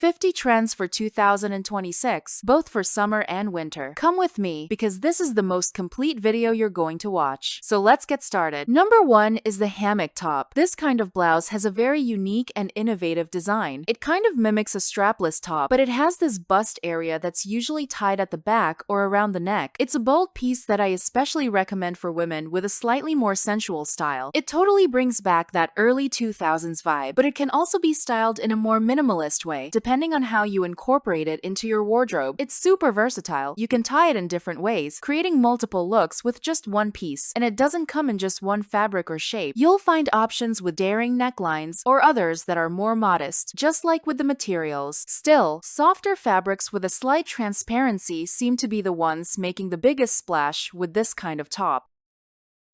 50 Trends for 2026, both for summer and winter. Come with me, because this is the most complete video you're going to watch. So let's get started. Number 1 is the hammock top. This kind of blouse has a very unique and innovative design. It kind of mimics a strapless top, but it has this bust area that's usually tied at the back or around the neck. It's a bold piece that I especially recommend for women with a slightly more sensual style. It totally brings back that early 2000s vibe, but it can also be styled in a more minimalist way, depending on how you incorporate it into your wardrobe. It's super versatile. You can tie it in different ways, creating multiple looks with just one piece, and it doesn't come in just one fabric or shape. You'll find options with daring necklines or others that are more modest, just like with the materials. Still, softer fabrics with a slight transparency seem to be the ones making the biggest splash with this kind of top.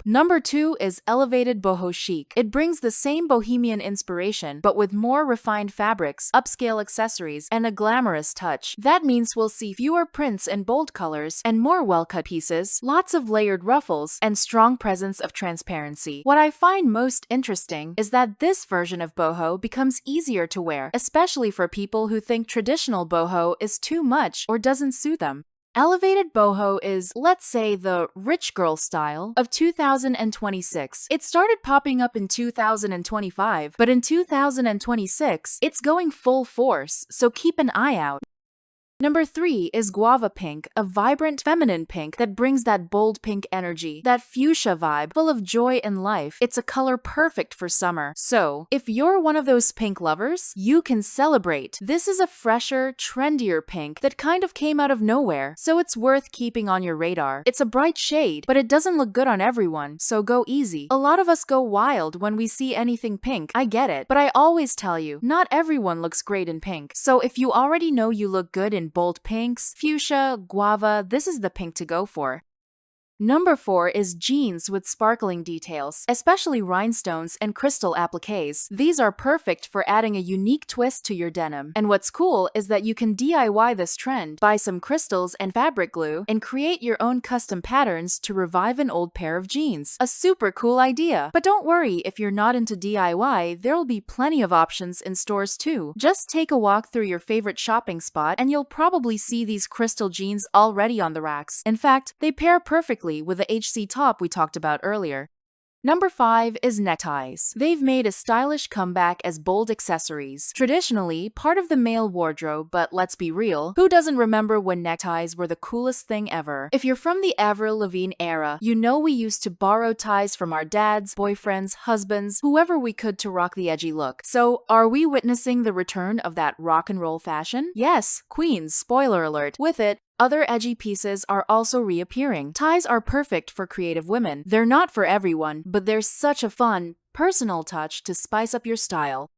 Number 2 is elevated boho chic. It brings the same bohemian inspiration, but with more refined fabrics, upscale accessories, and a glamorous touch. That means we'll see fewer prints and bold colors, and more well-cut pieces, lots of layered ruffles, and strong presence of transparency. What I find most interesting is that this version of boho becomes easier to wear, especially for people who think traditional boho is too much or doesn't suit them. Elevated boho is, let's say, the rich girl style of 2026. It started popping up in 2025, but in 2026, it's going full force, so keep an eye out. Number 3 is Guava pink, a vibrant feminine pink that brings that bold pink energy, that fuchsia vibe, full of joy and life. It's a color perfect for summer. So, if you're one of those pink lovers, you can celebrate. This is a fresher, trendier pink that kind of came out of nowhere, so it's worth keeping on your radar. It's a bright shade, but it doesn't look good on everyone, so go easy. A lot of us go wild when we see anything pink. I get it, but I always tell you, not everyone looks great in pink. So if you already know you look good in bold pinks, fuchsia, guava, this is the pink to go for. Number 4 is jeans with sparkling details, especially rhinestones and crystal appliques. These are perfect for adding a unique twist to your denim. And what's cool is that you can DIY this trend, buy some crystals and fabric glue, and create your own custom patterns to revive an old pair of jeans. A super cool idea. But don't worry if you're not into DIY, there'll be plenty of options in stores too. Just take a walk through your favorite shopping spot and you'll probably see these crystal jeans already on the racks. In fact, they pair perfectly with the HC top we talked about earlier. Number 5 is neckties. They've made a stylish comeback as bold accessories. Traditionally, part of the male wardrobe, but let's be real, who doesn't remember when neckties were the coolest thing ever? If you're from the Avril Lavigne era, you know we used to borrow ties from our dads, boyfriends, husbands, whoever we could to rock the edgy look. So, are we witnessing the return of that rock and roll fashion? Yes, queens, spoiler alert. With it, other edgy pieces are also reappearing. Ties are perfect for creative women. They're not for everyone, but they're such a fun, personal touch to spice up your style.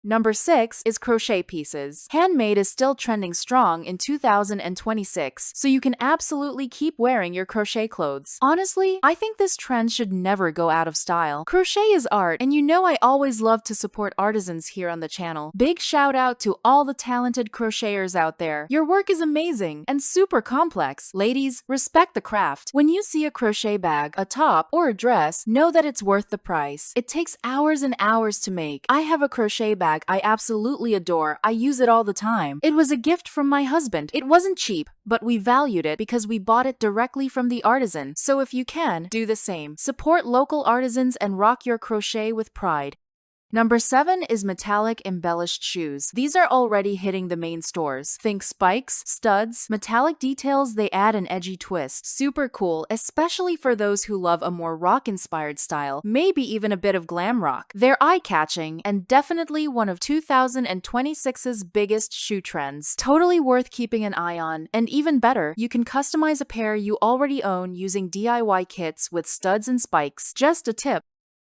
Number 6 is crochet pieces. Handmade is still trending strong in 2026, so you can absolutely keep wearing your crochet clothes. Honestly, I think this trend should never go out of style. Crochet is art, and you know I always love to support artisans here on the channel. Big shout out to all the talented crocheters out there. Your work is amazing and super complex. Ladies, respect the craft. When you see a crochet bag, a top, or a dress, know that it's worth the price. It takes hours and hours to make. I have a crochet bag I absolutely adore. I use it all the time. It was a gift from my husband. It wasn't cheap, but we valued it because we bought it directly from the artisan. So if you can, do the same. Support local artisans and rock your crochet with pride. Number 7 is metallic embellished shoes. These are already hitting the main stores. Think spikes, studs, metallic details, they add an edgy twist. Super cool, especially for those who love a more rock-inspired style, maybe even a bit of glam rock. They're eye-catching and definitely one of 2026's biggest shoe trends. Totally worth keeping an eye on, and even better, you can customize a pair you already own using DIY kits with studs and spikes. Just a tip.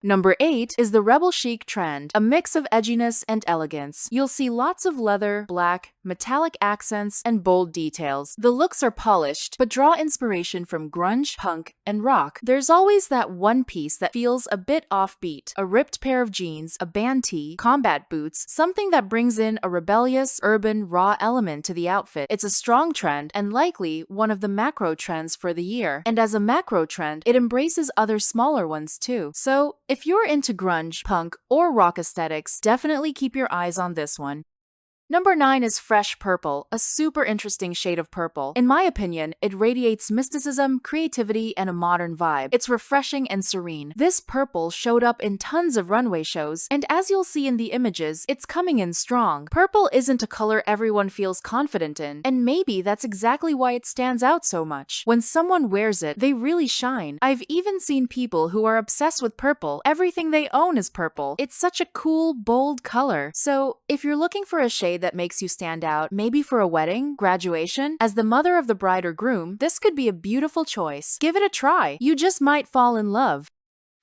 Number 8 is the rebel chic trend, a mix of edginess and elegance. You'll see lots of leather, black, metallic accents, and bold details. The looks are polished, but draw inspiration from grunge, punk, and rock. There's always that one piece that feels a bit offbeat. A ripped pair of jeans, a band tee, combat boots, something that brings in a rebellious, urban, raw element to the outfit. It's a strong trend, and likely one of the macro trends for the year. And as a macro trend, it embraces other smaller ones too. So, if you're into grunge, punk, or rock aesthetics, definitely keep your eyes on this one. Number 9 is fresh purple, a super interesting shade of purple. In my opinion, it radiates mysticism, creativity, and a modern vibe. It's refreshing and serene. This purple showed up in tons of runway shows, and as you'll see in the images, it's coming in strong. Purple isn't a color everyone feels confident in, and maybe that's exactly why it stands out so much. When someone wears it, they really shine. I've even seen people who are obsessed with purple. Everything they own is purple. It's such a cool, bold color. So, if you're looking for a shade that makes you stand out, maybe for a wedding, graduation, as the mother of the bride or groom, this could be a beautiful choice. Give it a try. You just might fall in love.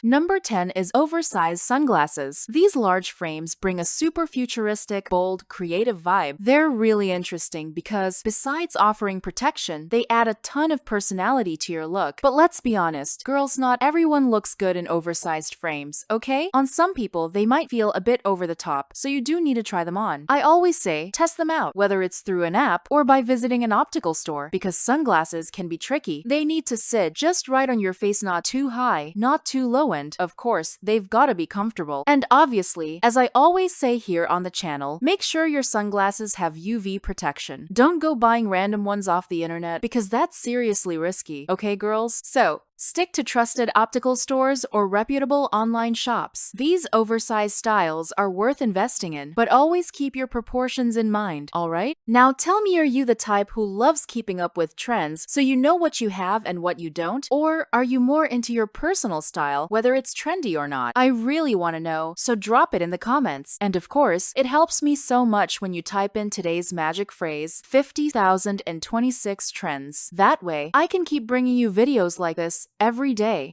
Number 10 is oversized sunglasses. These large frames bring a super futuristic, bold, creative vibe. They're really interesting because, besides offering protection, they add a ton of personality to your look. But let's be honest, girls, not everyone looks good in oversized frames, okay? On some people, they might feel a bit over the top, so you do need to try them on. I always say, test them out, whether it's through an app or by visiting an optical store, because sunglasses can be tricky. They need to sit just right on your face, not too high, not too low, and of course, they've gotta be comfortable. And obviously, as I always say here on the channel, make sure your sunglasses have UV protection. Don't go buying random ones off the internet because that's seriously risky, okay girls? So, stick to trusted optical stores or reputable online shops. These oversized styles are worth investing in, but always keep your proportions in mind, alright? Now tell me, are you the type who loves keeping up with trends so you know what you have and what you don't? Or are you more into your personal style, whether it's trendy or not? I really want to know, so drop it in the comments. And of course, it helps me so much when you type in today's magic phrase, 50,026 trends. That way, I can keep bringing you videos like this every day.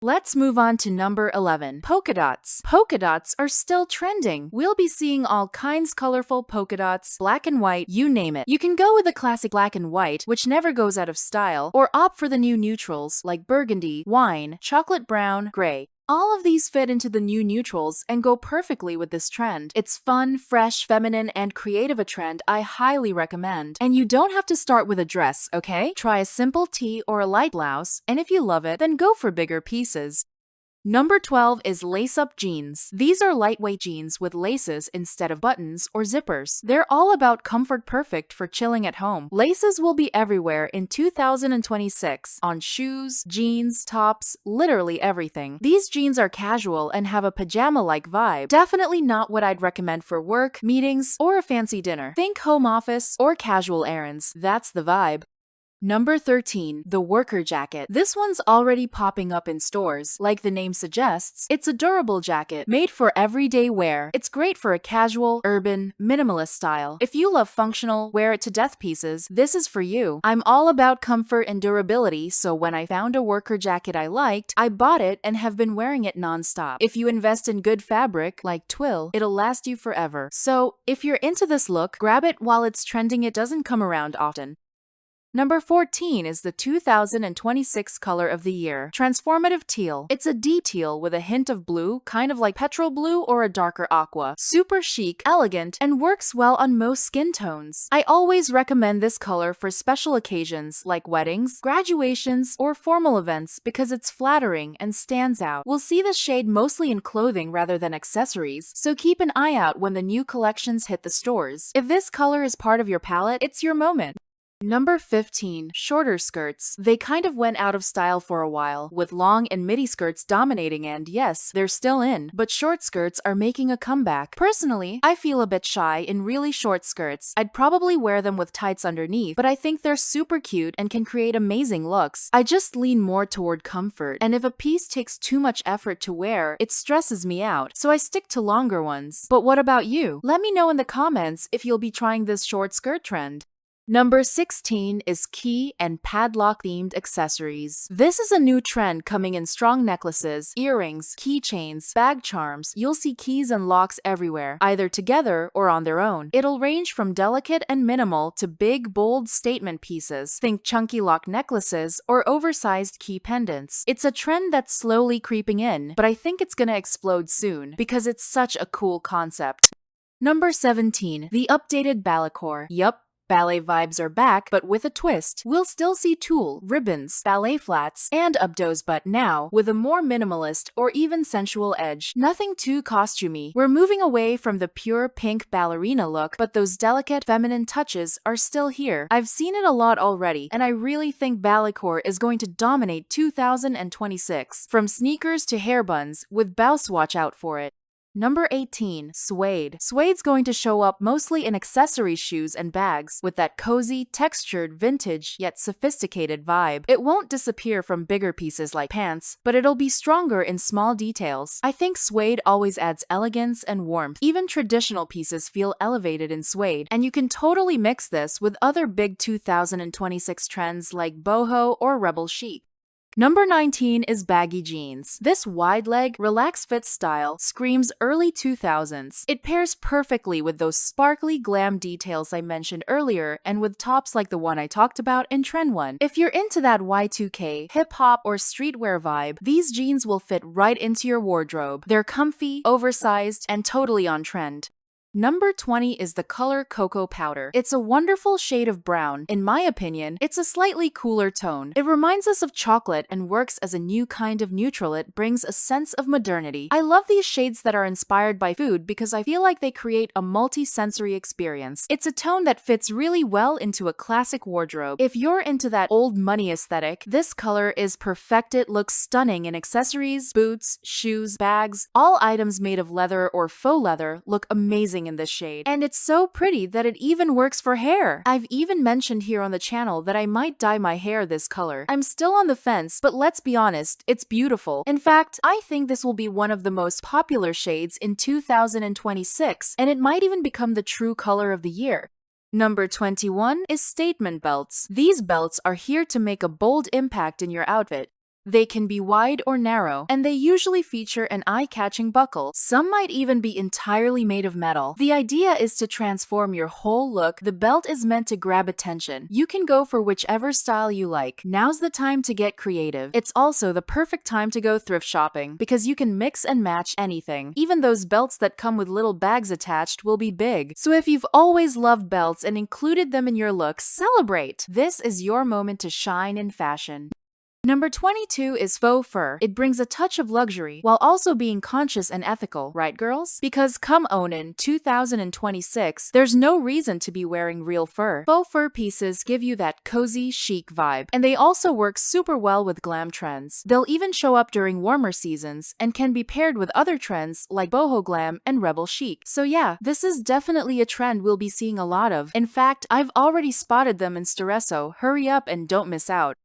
Let's move on to number 11, polka dots. Polka dots are still trending. We'll be seeing all kinds colorful polka dots, black and white, you name it. You can go with the classic black and white, which never goes out of style, or opt for the new neutrals like burgundy, wine, chocolate brown, gray. All of these fit into the new neutrals and go perfectly with this trend. It's fun, fresh, feminine, and creative, a trend I highly recommend. And you don't have to start with a dress, okay? Try a simple tee or a light blouse, and if you love it, then go for bigger pieces. Number 12 is lace-up jeans. These are lightweight jeans with laces instead of buttons or zippers. They're all about comfort, perfect for chilling at home. Laces will be everywhere in 2026, on shoes, jeans, tops, literally everything. These jeans are casual and have a pajama-like vibe. Definitely not what I'd recommend for work, meetings, or a fancy dinner. Think home office or casual errands. That's the vibe. Number 13, the worker jacket. This one's already popping up in stores. Like the name suggests, it's a durable jacket made for everyday wear. It's great for a casual, urban, minimalist style. If you love functional, wear it to death pieces, this is for you. I'm all about comfort and durability, so when I found a worker jacket I liked, I bought it and have been wearing it non-stop. If you invest in good fabric, like twill, it'll last you forever. So, if you're into this look, grab it while it's trending. It doesn't come around often. Number 14 is the 2026 color of the year, Transformative teal. It's a deep teal with a hint of blue, kind of like petrol blue or a darker aqua. Super chic, elegant, and works well on most skin tones. I always recommend this color for special occasions like weddings, graduations, or formal events because it's flattering and stands out. We'll see this shade mostly in clothing rather than accessories, so keep an eye out when the new collections hit the stores. If this color is part of your palette, it's your moment. Number 15, shorter skirts. They kind of went out of style for a while, with long and midi skirts dominating, and yes, they're still in, but short skirts are making a comeback. Personally, I feel a bit shy in really short skirts. I'd probably wear them with tights underneath, but I think they're super cute and can create amazing looks. I just lean more toward comfort, and if a piece takes too much effort to wear, it stresses me out, so I stick to longer ones. But what about you? Let me know in the comments if you'll be trying this short skirt trend. Number 16 is key and padlock themed accessories. This is a new trend coming in strong necklaces, earrings, keychains, bag charms. You'll see keys and locks everywhere, either together or on their own. It'll range from delicate and minimal to big, bold statement pieces. Think chunky lock necklaces or oversized key pendants. It's a trend that's slowly creeping in, but I think it's gonna explode soon because it's such a cool concept. Number 17, the updated balletcore. Yup. Ballet vibes are back, but with a twist. We'll still see tulle, ribbons, ballet flats, and updos, but now with a more minimalist or even sensual edge. Nothing too costumey. We're moving away from the pure pink ballerina look, but those delicate feminine touches are still here. I've seen it a lot already, and I really think balletcore is going to dominate 2026. From sneakers to hair buns, with bows, watch out for it. Number 18. Suede. Suede's going to show up mostly in accessories, shoes, and bags, with that cozy, textured, vintage, yet sophisticated vibe. It won't disappear from bigger pieces like pants, but it'll be stronger in small details. I think suede always adds elegance and warmth. Even traditional pieces feel elevated in suede, and you can totally mix this with other big 2026 trends like boho or rebel chic. Number 19 is baggy jeans. This wide-leg, relaxed-fit style screams early 2000s. It pairs perfectly with those sparkly glam details I mentioned earlier and with tops like the one I talked about in Trend 1. If you're into that Y2K, hip-hop, or streetwear vibe, these jeans will fit right into your wardrobe. They're comfy, oversized, and totally on trend. Number 20 is the color Cocoa Powder. It's a wonderful shade of brown. In my opinion, it's a slightly cooler tone. It reminds us of chocolate and works as a new kind of neutral. It brings a sense of modernity. I love these shades that are inspired by food because I feel like they create a multi-sensory experience. It's a tone that fits really well into a classic wardrobe. If you're into that old money aesthetic, this color is perfect. It looks stunning in accessories, boots, shoes, bags. All items made of leather or faux leather look amazing in this shade, and it's so pretty that it even works for hair. I've even mentioned here on the channel that I might dye my hair this color. I'm still on the fence, but let's be honest, it's beautiful. In fact, I think this will be one of the most popular shades in 2026, and it might even become the true color of the year. Number 21 is statement belts. These belts are here to make a bold impact in your outfit. They can be wide or narrow, and they usually feature an eye-catching buckle. Some might even be entirely made of metal. The idea is to transform your whole look. The belt is meant to grab attention. You can go for whichever style you like. Now's the time to get creative. It's also the perfect time to go thrift shopping because you can mix and match anything. Even those belts that come with little bags attached will be big. So if you've always loved belts and included them in your look, celebrate! This is your moment to shine in fashion. Number 22 is faux fur. It brings a touch of luxury while also being conscious and ethical, right girls? Because come on in 2026, there's no reason to be wearing real fur. Faux fur pieces give you that cozy, chic vibe, and they also work super well with glam trends. They'll even show up during warmer seasons and can be paired with other trends like boho glam and rebel chic. So yeah, this is definitely a trend we'll be seeing a lot of. In fact, I've already spotted them in Sturesso. Hurry up and don't miss out.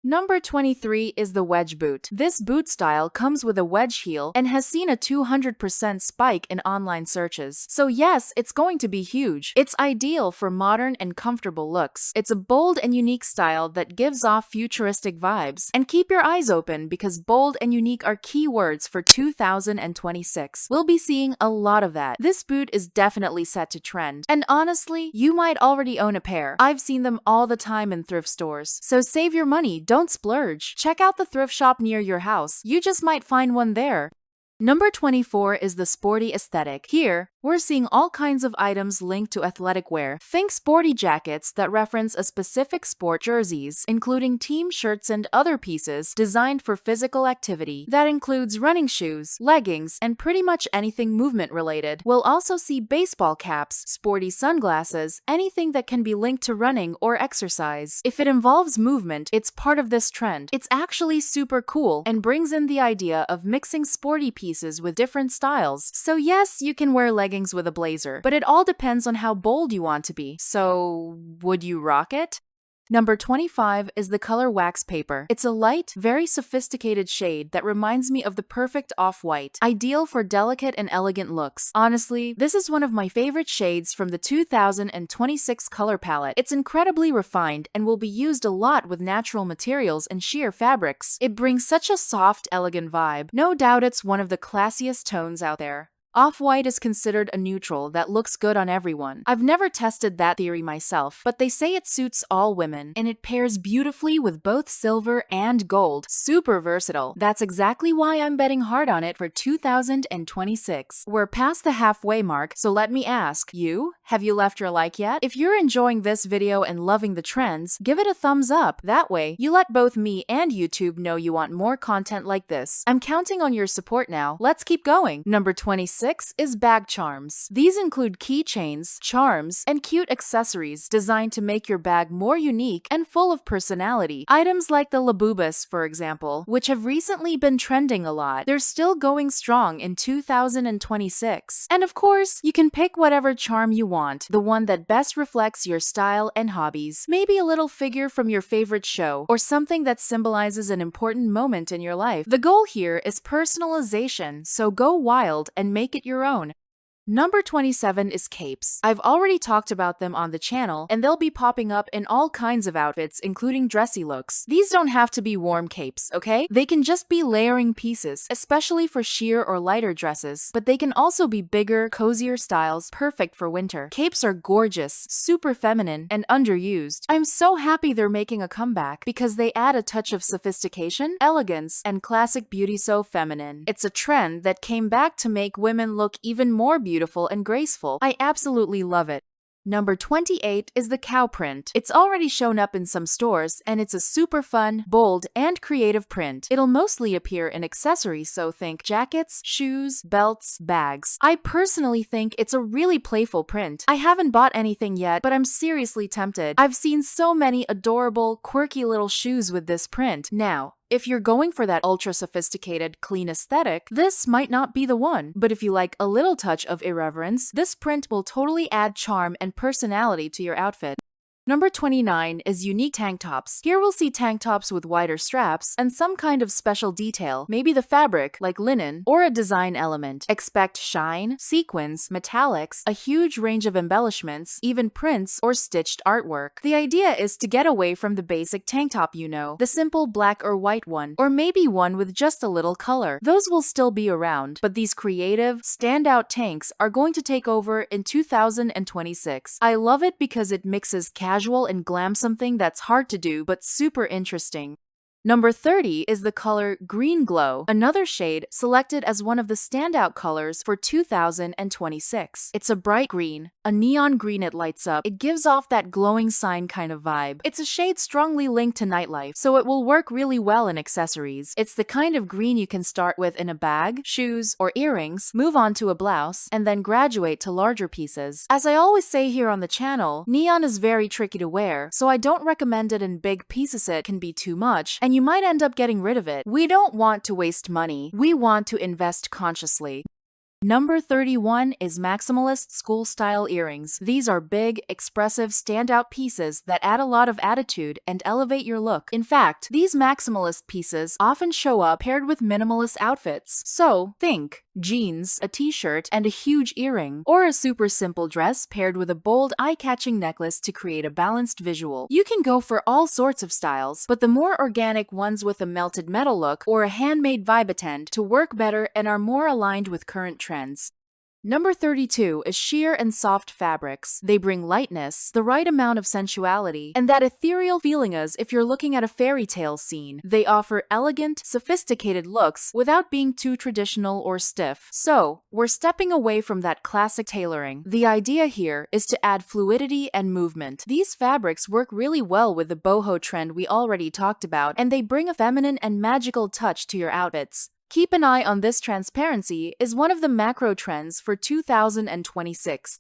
Number 23 is the wedge boot. This boot style comes with a wedge heel and has seen a 200% spike in online searches. So yes, it's going to be huge. It's ideal for modern and comfortable looks. It's a bold and unique style that gives off futuristic vibes. And keep your eyes open because bold and unique are keywords for 2026. We'll be seeing a lot of that. This boot is definitely set to trend. And honestly, you might already own a pair. I've seen them all the time in thrift stores. So save your money. Don't splurge. Check out the thrift shop near your house. You just might find one there. Number 24 is the sporty aesthetic. Here, we're seeing all kinds of items linked to athletic wear. Think sporty jackets that reference a specific sport, jerseys, including team shirts and other pieces designed for physical activity. That includes running shoes, leggings, and pretty much anything movement related. We'll also see baseball caps, sporty sunglasses, anything that can be linked to running or exercise. If it involves movement, it's part of this trend. It's actually super cool and brings in the idea of mixing sporty pieces with different styles. So yes, you can wear leggings with a blazer, but it all depends on how bold you want to be. So, would you rock it? Number 25 is the color wax paper. It's a light, very sophisticated shade that reminds me of the perfect off-white, ideal for delicate and elegant looks. Honestly, this is one of my favorite shades from the 2026 color palette. It's incredibly refined and will be used a lot with natural materials and sheer fabrics. It brings such a soft, elegant vibe. No doubt it's one of the classiest tones out there. Off-white is considered a neutral that looks good on everyone. I've never tested that theory myself, but they say it suits all women, and it pairs beautifully with both silver and gold. Super versatile. That's exactly why I'm betting hard on it for 2026. We're past the halfway mark, so let me ask, you? Have you left your like yet? If you're enjoying this video and loving the trends, give it a thumbs up. That way, you let both me and YouTube know you want more content like this. I'm counting on your support now. Let's keep going. Number 26 is bag charms. These include keychains, charms, and cute accessories designed to make your bag more unique and full of personality. Items like the labubus, for example, which have recently been trending a lot. They're still going strong in 2026. And of course, you can pick whatever charm you want, the one that best reflects your style and hobbies. Maybe a little figure from your favorite show, or something that symbolizes an important moment in your life. The goal here is personalization, so go wild and make it your own. Number 27 is capes. I've already talked about them on the channel, and they'll be popping up in all kinds of outfits, including dressy looks. These don't have to be warm capes, okay? They can just be layering pieces, especially for sheer or lighter dresses, but they can also be bigger, cozier styles, perfect for winter. Capes are gorgeous, super feminine, and underused. I'm so happy they're making a comeback because they add a touch of sophistication, elegance, and classic beauty so feminine. It's a trend that came back to make women look even more beautiful and graceful. I absolutely love it. Number 28 is the cow print. It's already shown up in some stores, and it's a super fun, bold, and creative print. It'll mostly appear in accessories, so think jackets, shoes, belts, bags. I personally think it's a really playful print. I haven't bought anything yet, but I'm seriously tempted. I've seen so many adorable, quirky little shoes with this print. Now, if you're going for that ultra-sophisticated, clean aesthetic, this might not be the one. But if you like a little touch of irreverence, this print will totally add charm and personality to your outfit. Number 29 is unique tank tops. Here we'll see tank tops with wider straps and some kind of special detail, maybe the fabric, like linen, or a design element. Expect shine, sequins, metallics, a huge range of embellishments, even prints or stitched artwork. The idea is to get away from the basic tank top, you know, the simple black or white one, or maybe one with just a little color. Those will still be around, but these creative, standout tanks are going to take over in 2026. I love it because it mixes casual and glam, something that's hard to do but super interesting. Number 30 is the color Green Glow, another shade selected as one of the standout colors for 2026. It's a bright green, a neon green. It lights up. It gives off that glowing sign kind of vibe. It's a shade strongly linked to nightlife, so it will work really well in accessories. It's the kind of green you can start with in a bag, shoes, or earrings, move on to a blouse, and then graduate to larger pieces. As I always say here on the channel, neon is very tricky to wear, so I don't recommend it in big pieces. It can be too much, and you might end up getting rid of it. We don't want to waste money. We want to invest consciously. Number 31 is Maximalist school-style earrings. These are big, expressive, standout pieces that add a lot of attitude and elevate your look. In fact, these Maximalist pieces often show up paired with minimalist outfits. So, think jeans, a t-shirt, and a huge earring, or a super simple dress paired with a bold, eye-catching necklace to create a balanced visual. You can go for all sorts of styles, but the more organic ones with a melted metal look or a handmade vibe tend to work better and are more aligned with current trends. Number 32 is sheer and soft fabrics. They bring lightness, the right amount of sensuality, and that ethereal feeling as if you're looking at a fairy tale scene. They offer elegant, sophisticated looks without being too traditional or stiff. So, we're stepping away from that classic tailoring. The idea here is to add fluidity and movement. These fabrics work really well with the boho trend we already talked about, and they bring a feminine and magical touch to your outfits. Keep an eye on this. Transparency is one of the macro trends for 2026.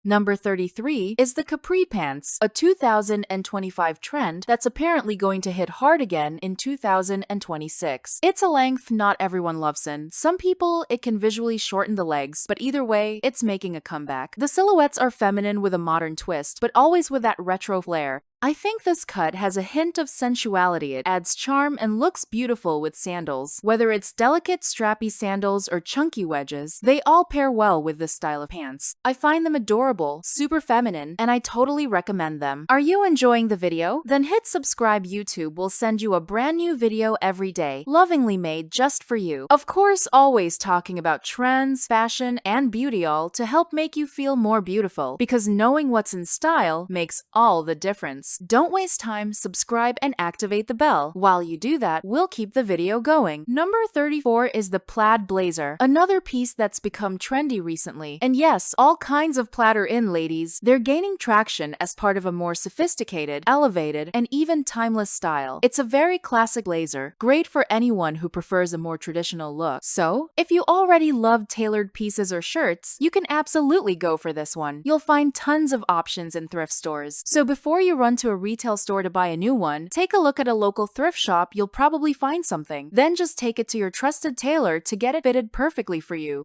Number 33 is the capri pants, a 2025 trend that's apparently going to hit hard again in 2026. It's a length not everyone loves in. Some people, it can visually shorten the legs, but either way, it's making a comeback. The silhouettes are feminine with a modern twist, but always with that retro flair. I think this cut has a hint of sensuality. It adds charm and looks beautiful with sandals. Whether it's delicate strappy sandals or chunky wedges, they all pair well with this style of pants. I find them adorable, super feminine, and I totally recommend them. Are you enjoying the video? Then hit subscribe. YouTube will send you a brand new video every day, lovingly made just for you. Of course, always talking about trends, fashion, and beauty, all to help make you feel more beautiful, because knowing what's in style makes all the difference. elegance. Don't waste time, subscribe and activate the bell. While you do that, we'll keep the video going. Number 34 is the plaid blazer, another piece that's become trendy recently. And yes, all kinds of plaid are in, ladies. They're gaining traction as part of a more sophisticated, elevated, and even timeless style. It's a very classic blazer, great for anyone who prefers a more traditional look. So, if you already love tailored pieces or shirts, you can absolutely go for this one. You'll find tons of options in thrift stores. So before you run to a retail store to buy a new one, take a look at a local thrift shop. You'll probably find something. Then just take it to your trusted tailor to get it fitted perfectly for you.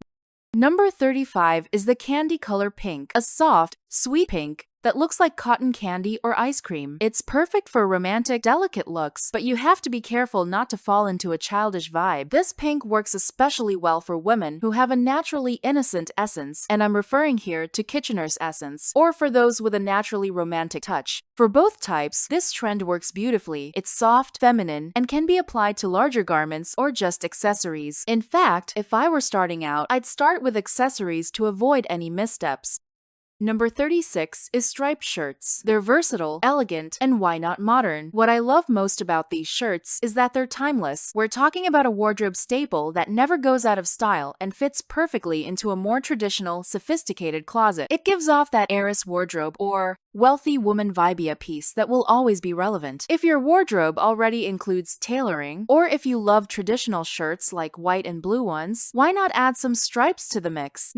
Number 35 is the candy color pink, a soft, sweet pink that looks like cotton candy or ice cream. It's perfect for romantic, delicate looks, but you have to be careful not to fall into a childish vibe. This pink works especially well for women who have a naturally innocent essence, and I'm referring here to Kitchener's essence, or for those with a naturally romantic touch. For both types, this trend works beautifully. It's soft, feminine, and can be applied to larger garments or just accessories. In fact, if I were starting out, I'd start with accessories to avoid any missteps. Number 36 is striped shirts. They're versatile, elegant, and why not modern? What I love most about these shirts is that they're timeless. We're talking about a wardrobe staple that never goes out of style and fits perfectly into a more traditional, sophisticated closet. It gives off that heiress wardrobe or wealthy woman vibey piece that will always be relevant. If your wardrobe already includes tailoring, or if you love traditional shirts like white and blue ones, why not add some stripes to the mix?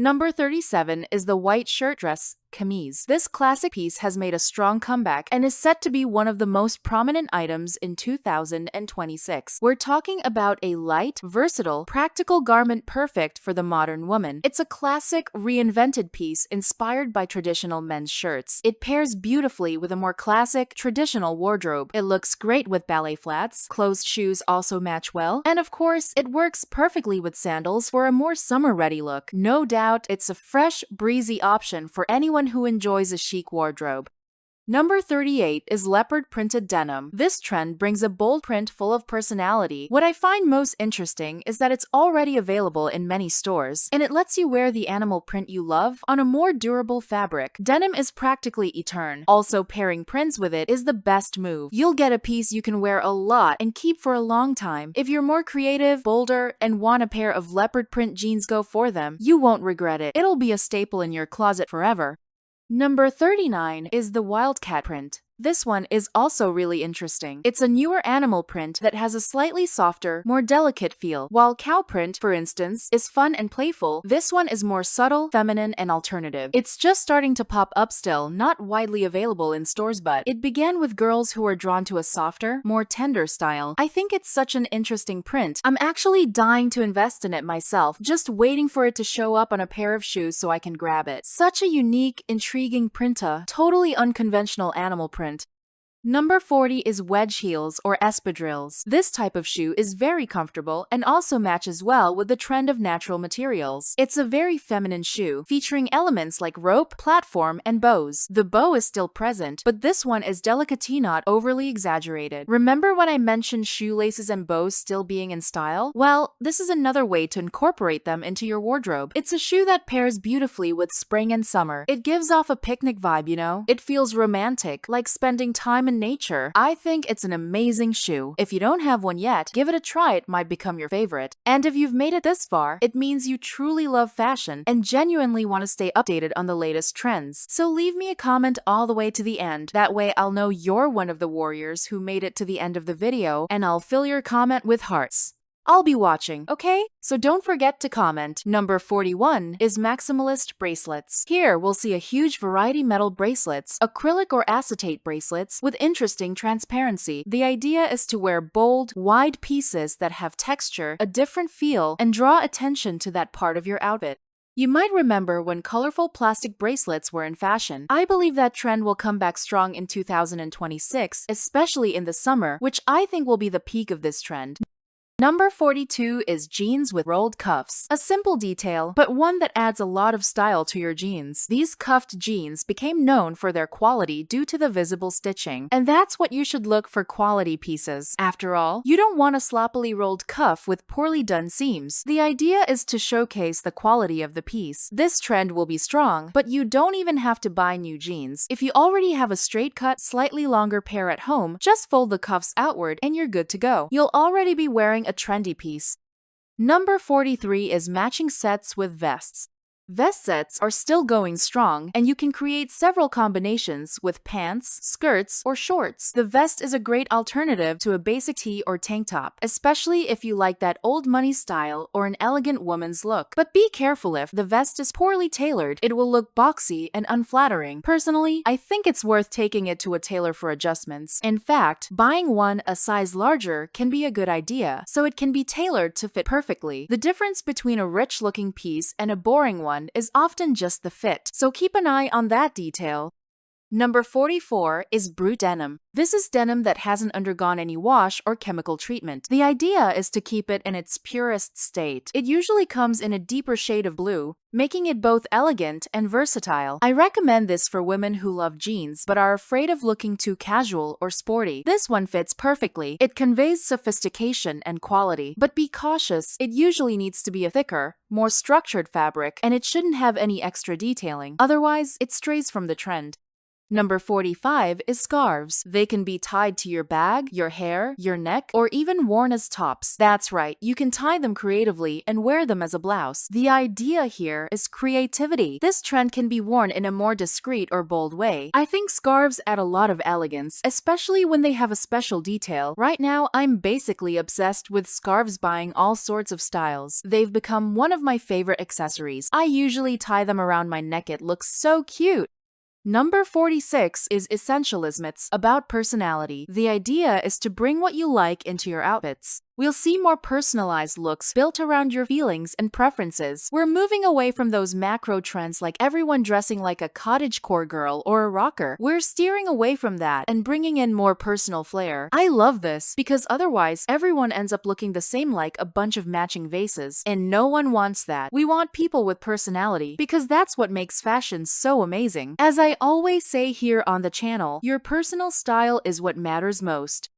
Number 37 is the white shirt dress camise. This classic piece has made a strong comeback and is set to be one of the most prominent items in 2026. We're talking about a light, versatile, practical garment perfect for the modern woman. It's a classic, reinvented piece inspired by traditional men's shirts. It pairs beautifully with a more classic, traditional wardrobe. It looks great with ballet flats, closed shoes also match well, and of course, it works perfectly with sandals for a more summer-ready look. No doubt, it's a fresh, breezy option for anyone who enjoys a chic wardrobe. Number 38 is leopard-printed denim. This trend brings a bold print full of personality. What I find most interesting is that it's already available in many stores, and it lets you wear the animal print you love on a more durable fabric. Denim is practically eternal. Also, pairing prints with it is the best move. You'll get a piece you can wear a lot and keep for a long time. If you're more creative, bolder, and want a pair of leopard print jeans, go for them. You won't regret it. It'll be a staple in your closet forever. Number 39 is the wildcat print. This one is also really interesting. It's a newer animal print that has a slightly softer, more delicate feel. While cow print, for instance, is fun and playful, this one is more subtle, feminine, and alternative. It's just starting to pop up still, not widely available in stores, but it began with girls who are drawn to a softer, more tender style. I think it's such an interesting print. I'm actually dying to invest in it myself, just waiting for it to show up on a pair of shoes so I can grab it. Such a unique, intriguing printa, totally unconventional animal print. Number 40 is wedge heels or espadrilles. This type of shoe is very comfortable and also matches well with the trend of natural materials. It's a very feminine shoe, featuring elements like rope, platform, and bows. The bow is still present, but this one is delicate, not overly exaggerated. Remember when I mentioned shoelaces and bows still being in style? Well, this is another way to incorporate them into your wardrobe. It's a shoe that pairs beautifully with spring and summer. It gives off a picnic vibe, you know? It feels romantic, like spending time in nature. I think it's an amazing shoe. If you don't have one yet, give it a try. It might become your favorite. And if you've made it this far, it means you truly love fashion and genuinely want to stay updated on the latest trends. So leave me a comment all the way to the end. That way I'll know you're one of the warriors who made it to the end of the video, and I'll fill your comment with hearts. I'll be watching, okay? So don't forget to comment. Number 41 is Maximalist bracelets. Here, we'll see a huge variety metal bracelets, acrylic or acetate bracelets with interesting transparency. The idea is to wear bold, wide pieces that have texture, a different feel, and draw attention to that part of your outfit. You might remember when colorful plastic bracelets were in fashion. I believe that trend will come back strong in 2026, especially in the summer, which I think will be the peak of this trend. Number 42 is jeans with rolled cuffs. A simple detail, but one that adds a lot of style to your jeans. These cuffed jeans became known for their quality due to the visible stitching, and that's what you should look for: quality pieces. After all, you don't want a sloppily rolled cuff with poorly done seams. The idea is to showcase the quality of the piece. This trend will be strong, but you don't even have to buy new jeans. If you already have a straight cut, slightly longer pair at home, just fold the cuffs outward and you're good to go. You'll already be wearing a trendy piece. Number 43 is matching sets with vests. Vest sets are still going strong, and you can create several combinations with pants, skirts, or shorts. The vest is a great alternative to a basic tee or tank top, especially if you like that old money style or an elegant woman's look. But be careful: if the vest is poorly tailored, it will look boxy and unflattering. Personally, I think it's worth taking it to a tailor for adjustments. In fact, buying one a size larger can be a good idea, so it can be tailored to fit perfectly. The difference between a rich-looking piece and a boring one is often just the fit, so keep an eye on that detail. Number 44 is brute denim. This is denim that hasn't undergone any wash or chemical treatment. The idea is to keep it in its purest state. It usually comes in a deeper shade of blue, making it both elegant and versatile. I recommend this for women who love jeans but are afraid of looking too casual or sporty. This one fits perfectly. It conveys sophistication and quality, but be cautious. It usually needs to be a thicker, more structured fabric, and it shouldn't have any extra detailing. Otherwise, it strays from the trend. Number 45 is scarves. They can be tied to your bag, your hair, your neck, or even worn as tops. That's right, you can tie them creatively and wear them as a blouse. The idea here is creativity. This trend can be worn in a more discreet or bold way. I think scarves add a lot of elegance, especially when they have a special detail. Right now, I'm basically obsessed with scarves, buying all sorts of styles. They've become one of my favorite accessories. I usually tie them around my neck. It looks so cute. Number 46 is essentialism. It's about personality. The idea is to bring what you like into your outfits. We'll see more personalized looks built around your feelings and preferences. We're moving away from those macro trends like everyone dressing like a cottagecore girl or a rocker. We're steering away from that and bringing in more personal flair. I love this because otherwise everyone ends up looking the same, like a bunch of matching vases. And no one wants that. We want people with personality because that's what makes fashion so amazing. As I always say here on the channel, your personal style is what matters most.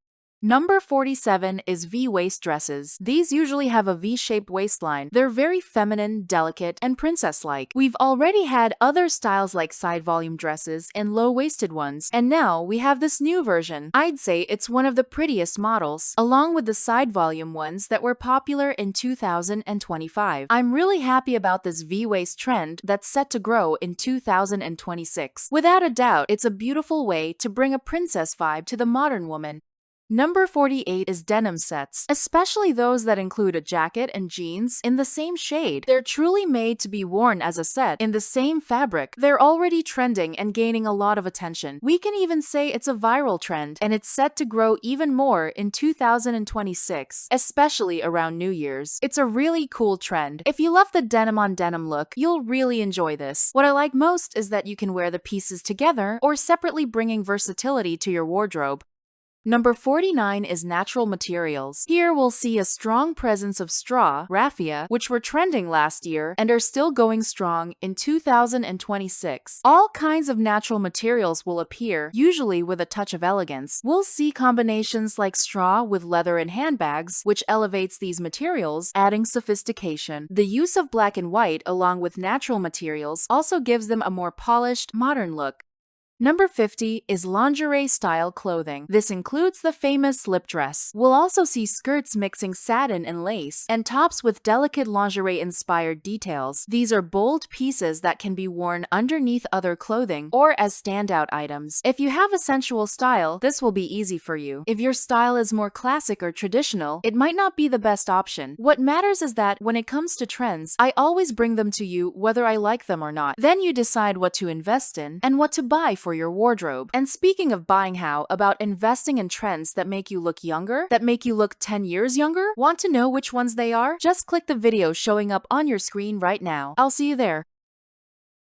Number 47 is V-waist dresses. These usually have a V-shaped waistline. They're very feminine, delicate, and princess-like. We've already had other styles like side volume dresses and low-waisted ones, and now we have this new version. I'd say it's one of the prettiest models, along with the side volume ones that were popular in 2025. I'm really happy about this V-waist trend that's set to grow in 2026. Without a doubt, it's a beautiful way to bring a princess vibe to the modern woman. Number 48 is denim sets, especially those that include a jacket and jeans in the same shade. They're truly made to be worn as a set in the same fabric. They're already trending and gaining a lot of attention. We can even say it's a viral trend, and it's set to grow even more in 2026, especially around New Year's. It's a really cool trend. If you love the denim on denim look, you'll really enjoy this. What I like most is that you can wear the pieces together or separately, bringing versatility to your wardrobe. Number 49 is natural materials. Here we'll see a strong presence of straw, raffia, which were trending last year and are still going strong in 2026. All kinds of natural materials will appear, usually with a touch of elegance. We'll see combinations like straw with leather and handbags, which elevates these materials, adding sophistication. The use of black and white along with natural materials also gives them a more polished, modern look. Number 50 is lingerie-style clothing. This includes the famous slip dress. We'll also see skirts mixing satin and lace, and tops with delicate lingerie-inspired details. These are bold pieces that can be worn underneath other clothing or as standout items. If you have a sensual style, this will be easy for you. If your style is more classic or traditional, it might not be the best option. What matters is that when it comes to trends, I always bring them to you whether I like them or not. Then you decide what to invest in and what to buy for your wardrobe. And speaking of buying, how about investing in trends that make you look younger, that make you look 10 years younger? Want to know which ones they are? Just click the video showing up on your screen right now. I'll see you there.